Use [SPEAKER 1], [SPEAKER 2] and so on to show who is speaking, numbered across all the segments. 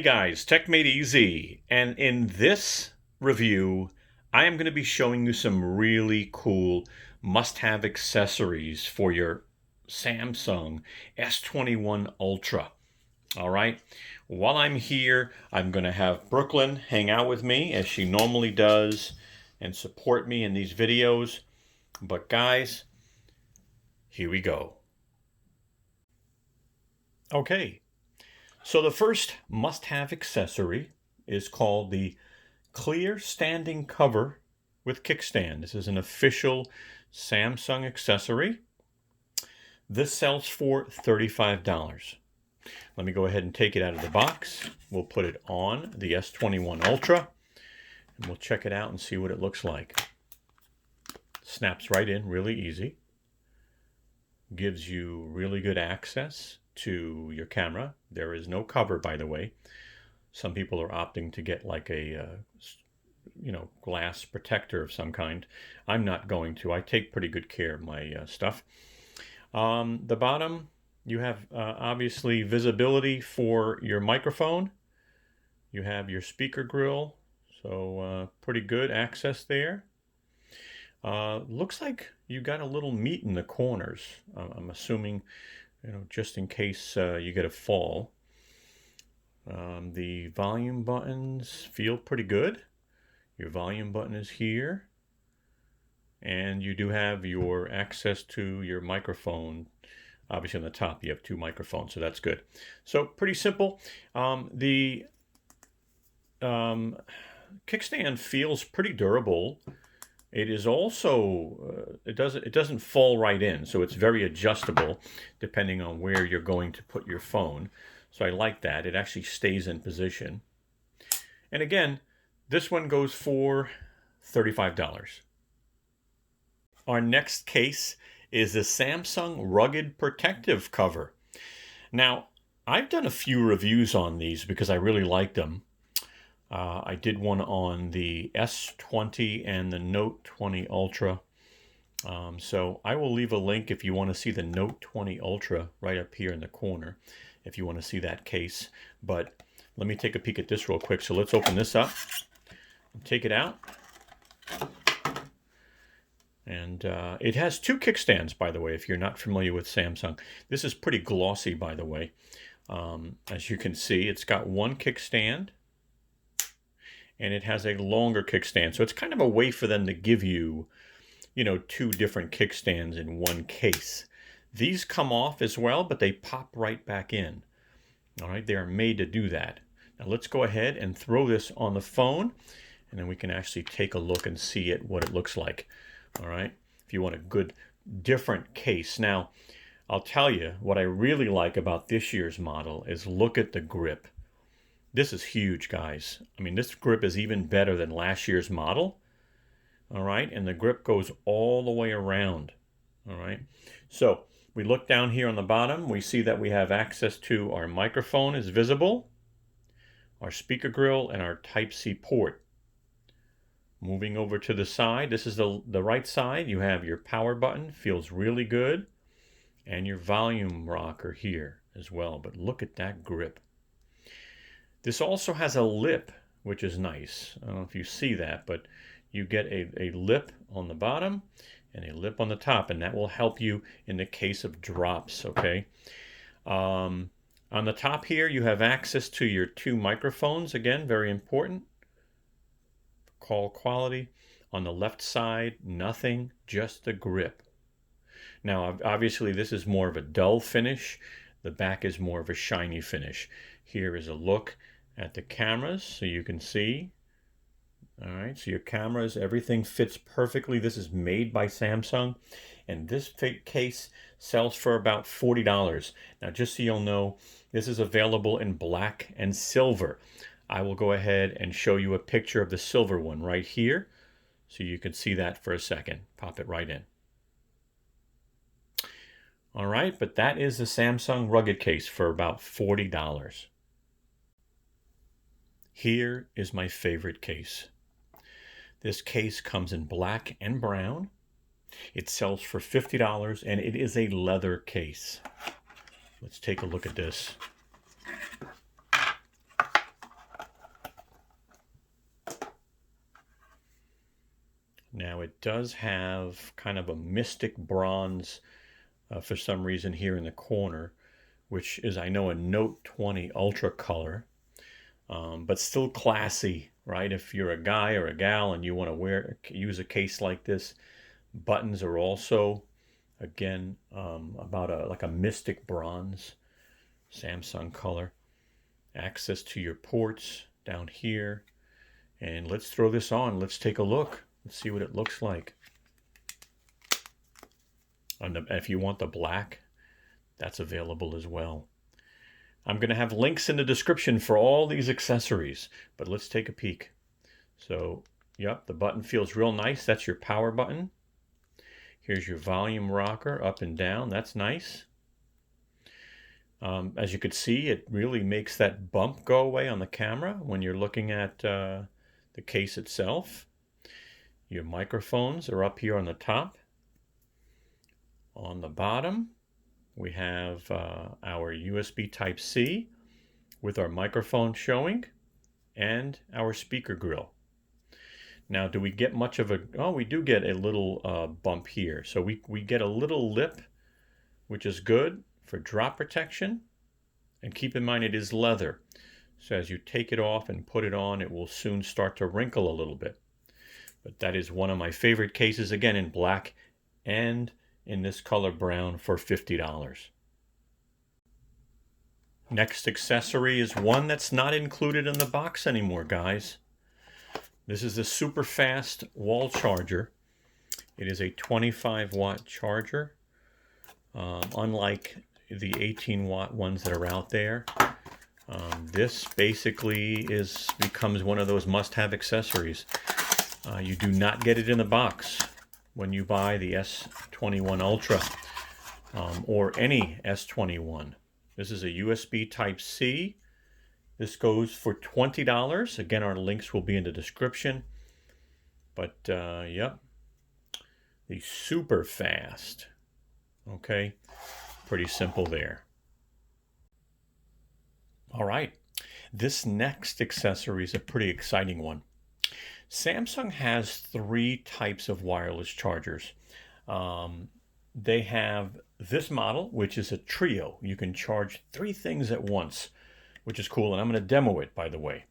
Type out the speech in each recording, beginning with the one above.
[SPEAKER 1] Hey guys, Tech Made Easy, and in this review I am going to be showing you some really cool must-have accessories for your Samsung S21 Ultra. Alright, while I'm here I'm going to have Brooklyn hang out with me as she normally does and support me in these videos, but guys, here we go. Okay. So the first must-have accessory is called the clear standing cover with kickstand. This is an official Samsung accessory. This sells for $35. Let me go ahead and take it out of the box. We'll put it on the S21 Ultra and we'll check it out and see what it looks like. Snaps right in, really easy. Gives you really good access to your camera. There is no cover, by the way. Some people are opting to get like a glass protector of some kind. I'm not going to. I take pretty good care of my stuff. The bottom, you have obviously visibility for your microphone. You have your speaker grill, so pretty good access there. Looks like you got a little meat in the corners. I'm assuming, just in case you get a fall. The volume buttons feel pretty good. Your volume button is here. And you do have your access to your microphone. Obviously on the top you have two microphones, so that's good. So pretty simple. The kickstand feels pretty durable. It is also, it doesn't fall right in, so it's very adjustable depending on where you're going to put your phone. So I like that. It actually stays in position. And again, this one goes for $35. Our next case is the Samsung Rugged Protective Cover. Now, I've done a few reviews on these because I really like them. I did one on the S20 and the Note 20 Ultra. So I will leave a link if you want to see the Note 20 Ultra right up here in the corner, if you want to see that case. But let me take a peek at this real quick. So let's open this up and take it out. And it has two kickstands, by the way, if you're not familiar with Samsung. This is pretty glossy, by the way. As you can see, it's got one kickstand. And it has a longer kickstand. So it's kind of a way for them to give you, two different kickstands in one case. These come off as well, but they pop right back in. All right, they are made to do that. Now let's go ahead and throw this on the phone, and then we can actually take a look and see what it looks like. All right, if you want a good, different case. Now, I'll tell you what I really like about this year's model is look at the grip. This is huge, guys. I mean, this grip is even better than last year's model. All right, and the grip goes all the way around. All right, so we look down here on the bottom. We see that we have access to our microphone is visible, our speaker grill, and our Type-C port. Moving over to the side, this is the right side. You have your power button, feels really good, and your volume rocker here as well. But look at that grip. This also has a lip, which is nice. I don't know if you see that, but you get a lip on the bottom and a lip on the top, and that will help you in the case of drops, okay? On the top here, you have access to your two microphones. Again, very important. Call quality. On the left side, nothing, just the grip. Now, obviously, this is more of a dull finish. The back is more of a shiny finish. Here is a look at the cameras so you can see. All right, so your cameras, everything fits perfectly. This is made by Samsung, and this case sells for about $40. Now, just so you'll know, this is available in black and silver. I will go ahead and show you a picture of the silver one right here so you can see that for a second. Pop it right in. All right, but that is the Samsung Rugged case for about $40. Here is my favorite case. This case comes in black and brown. It sells for $50, and it is a leather case. Let's take a look at this. Now it does have kind of a mystic bronze for some reason here in the corner, which is, I know, a Note 20 Ultra color, but still classy, right? If you're a guy or a gal and you want to use a case like this, buttons are also, again, about like a mystic bronze Samsung color. Access to your ports down here. And let's throw this on. Let's take a look. Let's see what it looks like. If you want the black, that's available as well. I'm going to have links in the description for all these accessories, but let's take a peek. So, yep, the button feels real nice. That's your power button. Here's your volume rocker up and down. That's nice. As you could see, it really makes that bump go away on the camera when you're looking at the case itself. Your microphones are up here on the top. On the bottom, we have our USB Type-C with our microphone showing and our speaker grill. Now, do we get much of a... Oh, we do get a little bump here. So we get a little lip, which is good for drop protection. And keep in mind, it is leather. So as you take it off and put it on, it will soon start to wrinkle a little bit. But that is one of my favorite cases, again, in black and in this color brown for $50. Next accessory is one that's not included in the box anymore, guys. This is the super fast wall charger. It is a 25-watt charger, unlike the 18-watt ones that are out there. This basically becomes one of those must-have accessories. You do not get it in the box when you buy the S21 Ultra or any S21. This is a USB Type-C. This goes for $20. Again, our links will be in the description. But, yep, the super fast. Okay, pretty simple there. All right, this next accessory is a pretty exciting one. Samsung has 3 types of wireless chargers. They have this model, which is a trio. You can charge 3 things at once, which is cool, and I'm going to demo it, by the way.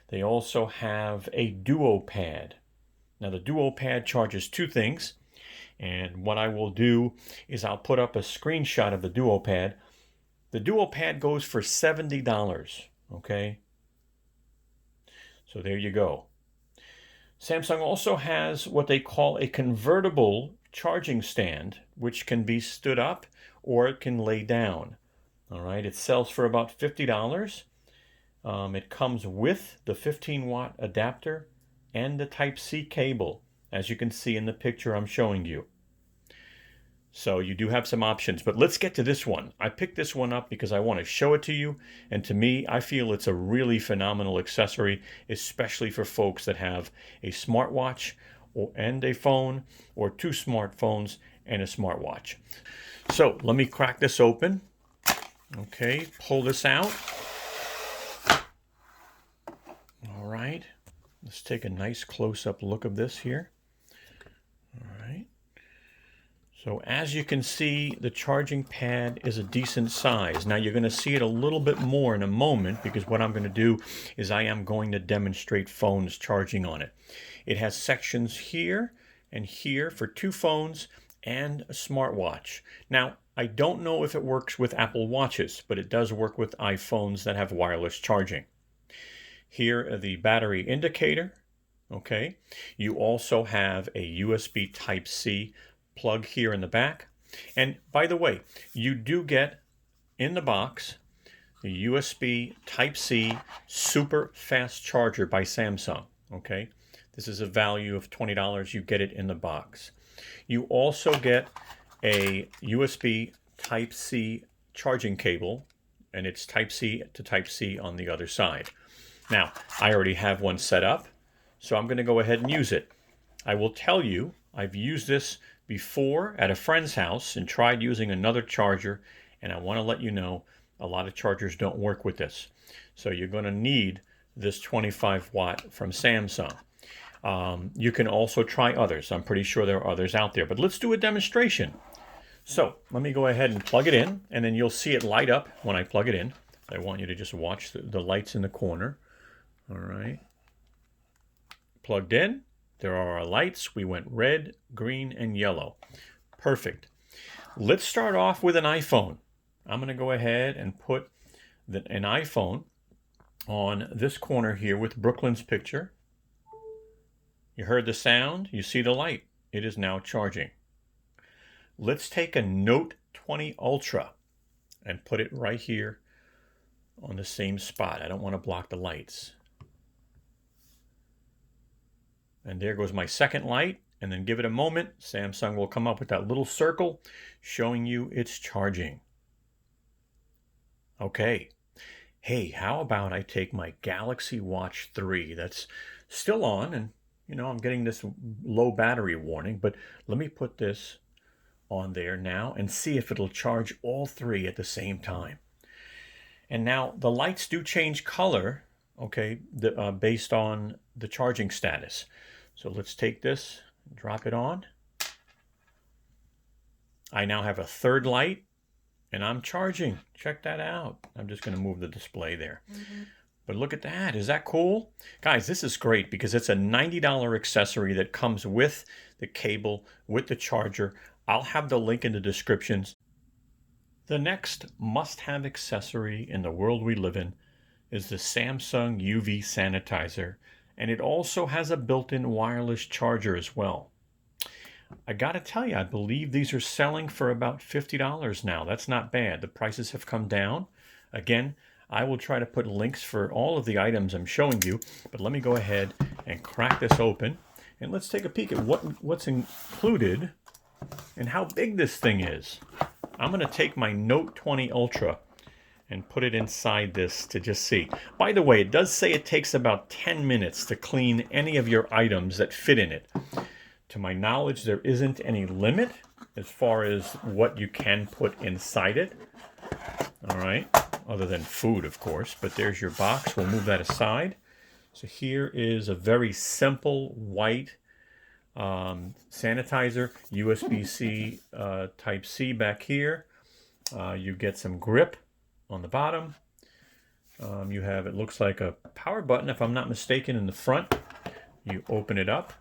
[SPEAKER 1] They also have a Duo Pad. Now, the Duo Pad charges 2 things, and what I will do is I'll put up a screenshot of the Duo Pad. The Duo Pad goes for $70, okay? So there you go. Samsung also has what they call a convertible charging stand, which can be stood up or it can lay down. All right, it sells for about $50. It comes with the 15-watt adapter and the Type-C cable, as you can see in the picture I'm showing you. So you do have some options, but let's get to this one. I picked this one up because I want to show it to you, and to me, I feel it's a really phenomenal accessory, especially for folks that have a smartwatch and a phone, or 2 smartphones and a smartwatch. So let me crack this open. Okay, pull this out. All right, let's take a nice close-up look of this here. All right. So as you can see, the charging pad is a decent size. Now you're going to see it a little bit more in a moment, because what I'm going to do is I am going to demonstrate phones charging on it. It has sections here and here for 2 phones and a smartwatch. Now, I don't know if it works with Apple Watches, but it does work with iPhones that have wireless charging. Here, the battery indicator. Okay. You also have a USB Type-C plug here in the back. And by the way, you do get in the box the USB Type-C super fast charger by Samsung. Okay, this is a value of $20. You get it in the box. You also get a USB Type-C charging cable, and it's Type-C to Type-C on the other side. Now, I already have one set up, so I'm going to go ahead and use it. I will tell you, I've used this before at a friend's house and tried using another charger, and I want to let you know a lot of chargers don't work with this. So you're going to need this 25 watt from Samsung. You can also try others. I'm pretty sure there are others out there, but let's do a demonstration. So let me go ahead and plug it in, and then you'll see it light up when I plug it in. I want you to just watch the lights in the corner. All right. Plugged in. There are our lights. We went red, green, and yellow. Perfect. Let's start off with an iPhone. I'm going to go ahead and put an iPhone on this corner here with Brooklyn's picture. You heard the sound. You see the light. It is now charging. Let's take a Note 20 Ultra and put it right here on the same spot. I don't want to block the lights. And there goes my second light. And then give it a moment. Samsung will come up with that little circle showing you it's charging. Okay. Hey, how about I take my Galaxy Watch 3 that's still on, and I'm getting this low battery warning, but let me put this on there now and see if it'll charge all three at the same time. And now the lights do change color, okay, based on the charging status. So let's take this, drop it on. I now have a third light and I'm charging. Check that out. I'm just going to move the display there. But look at that. Is that cool? Guys, this is great because it's a $90 accessory that comes with the cable, with the charger. I'll have the link in the descriptions. The next must-have accessory in the world we live in is the Samsung UV Sanitizer, and it also has a built-in wireless charger as well. I gotta tell you, I believe these are selling for about $50 now. That's not bad. The prices have come down. Again, I will try to put links for all of the items I'm showing you, but let me go ahead and crack this open, and let's take a peek at what's included and how big this thing is. I'm going to take my Note 20 Ultra and put it inside this to just see. By the way, it does say it takes about 10 minutes to clean any of your items that fit in it. To my knowledge, there isn't any limit as far as what you can put inside it. All right, other than food, of course. But there's your box. We'll move that aside. So here is a very simple white sanitizer, USB-C Type-C back here. You get some grip on the bottom. You have, it looks like a power button, if I'm not mistaken, in the front. You open it up.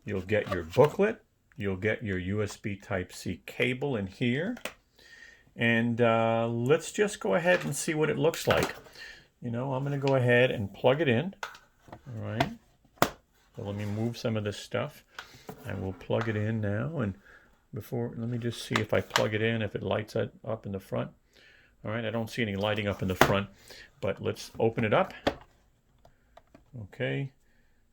[SPEAKER 1] You'll get your booklet. You'll get your USB Type-C cable in here. And let's just go ahead and see what it looks like. I'm going to go ahead and plug it in. All right. So let me move some of this stuff. I will plug it in now. And let me just see if I plug it in, if it lights up in the front. All right, I don't see any lighting up in the front, but let's open it up. Okay.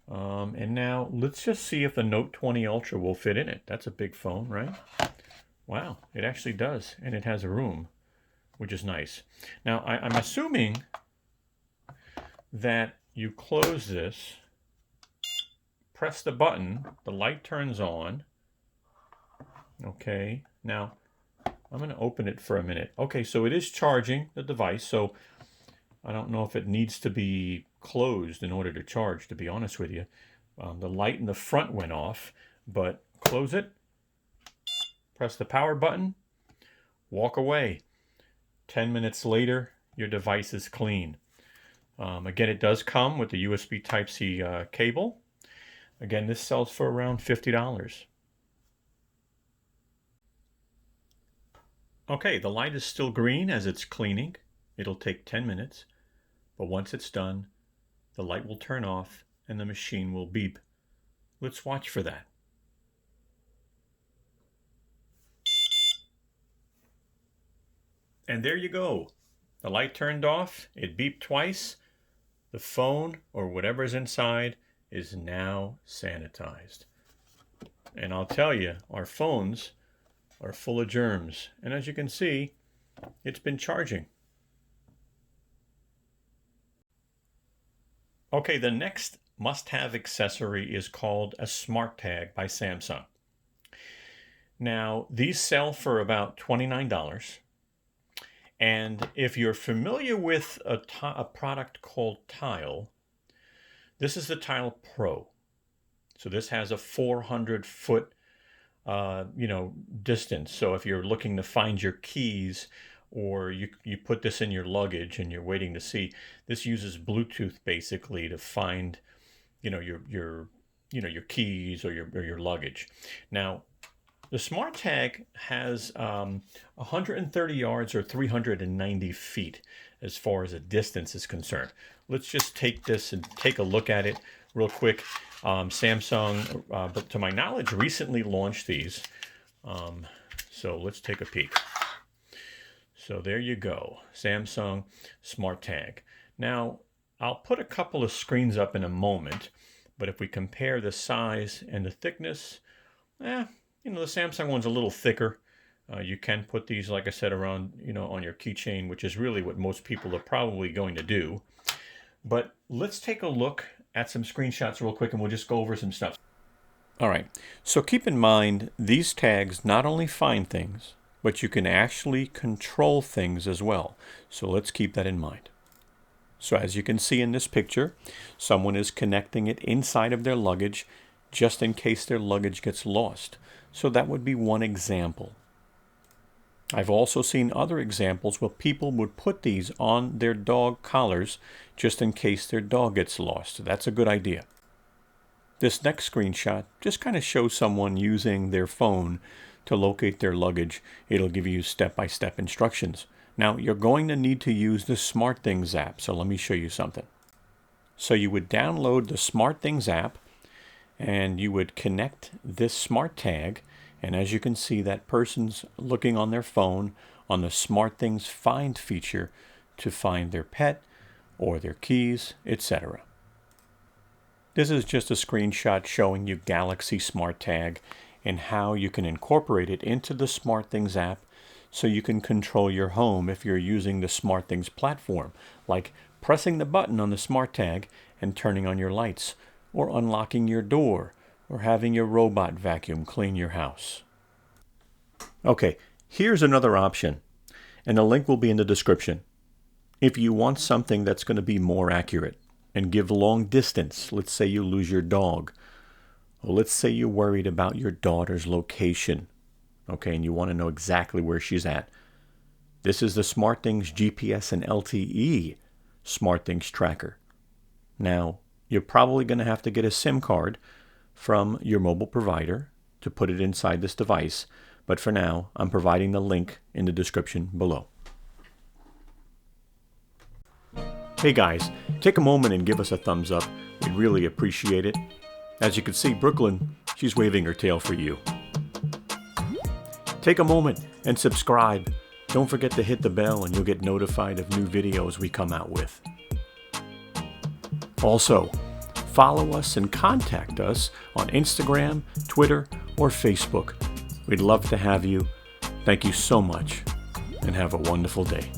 [SPEAKER 1] And now let's just see if the Note 20 Ultra will fit in it. That's a big phone, right? Wow, it actually does. And it has a room, which is nice. Now, I'm assuming that you close this, press the button, the light turns on. Okay, now I'm going to open it for a minute. Okay, so it is charging the device, so I don't know if it needs to be closed in order to charge, to be honest with you. The light in the front went off, but close it, press the power button, walk away. 10 minutes later, your device is clean. Again, it does come with the USB Type-C cable. Again, this sells for around $50. Okay, the light is still green as it's cleaning. It'll take 10 minutes, but once it's done, the light will turn off and the machine will beep. Let's watch for that. And there you go. The light turned off, it beeped twice. The phone, or whatever's inside, is now sanitized. And I'll tell you, our phones are full of germs. And as you can see, it's been charging. Okay, the next must-have accessory is called a Smart Tag by Samsung. Now, these sell for about $29. And if you're familiar with a product called Tile, this is the Tile Pro. So this has a 400-foot distance. So if you're looking to find your keys, or you put this in your luggage and you're waiting to see, this uses Bluetooth basically to find, your keys or your luggage. Now, the Smart Tag has 130 yards or 390 feet as far as the distance is concerned. Let's just take this and take a look at it real quick. Samsung, but to my knowledge, recently launched these. So let's take a peek. So there you go, Samsung Smart Tag. Now, I'll put a couple of screens up in a moment, but if we compare the size and the thickness, the Samsung one's a little thicker. You can put these, like I said, around, on your keychain, which is really what most people are probably going to do. But let's take a look at some screenshots real quick, and we'll just go over some stuff. All right, so keep in mind, these tags not only find things, but you can actually control things as well. So let's keep that in mind. So as you can see in this picture, someone is connecting it inside of their luggage just in case their luggage gets lost. So that would be one example. I've also seen other examples where people would put these on their dog collars just in case their dog gets lost. That's a good idea. This next screenshot just kind of shows someone using their phone to locate their luggage. It'll give you step-by-step instructions. Now, you're going to need to use the SmartThings app, so let me show you something. So you would download the SmartThings app, and you would connect this Smart Tag, and as you can see, that person's looking on their phone on the SmartThings Find feature to find their pet or their keys, etc. This is just a screenshot showing you Galaxy Smart Tag and how you can incorporate it into the SmartThings app so you can control your home if you're using the SmartThings platform, like pressing the button on the Smart Tag and turning on your lights, or unlocking your door, or having your robot vacuum clean your house. Okay, here's another option, and the link will be in the description. If you want something that's going to be more accurate and give long distance, let's say you lose your dog, or let's say you're worried about your daughter's location, okay, and you want to know exactly where she's at. This is the SmartThings GPS and LTE SmartThings tracker. Now, you're probably going to have to get a SIM card from your mobile provider to put it inside this device, but for now, I'm providing the link in the description below. Hey guys, take a moment and give us a thumbs up. We'd really appreciate it. As you can see, Brooklyn, she's waving her tail for you. Take a moment and subscribe. Don't forget to hit the bell and you'll get notified of new videos we come out with. Also, follow us and contact us on Instagram, Twitter, or Facebook. We'd love to have you. Thank you so much, and have a wonderful day.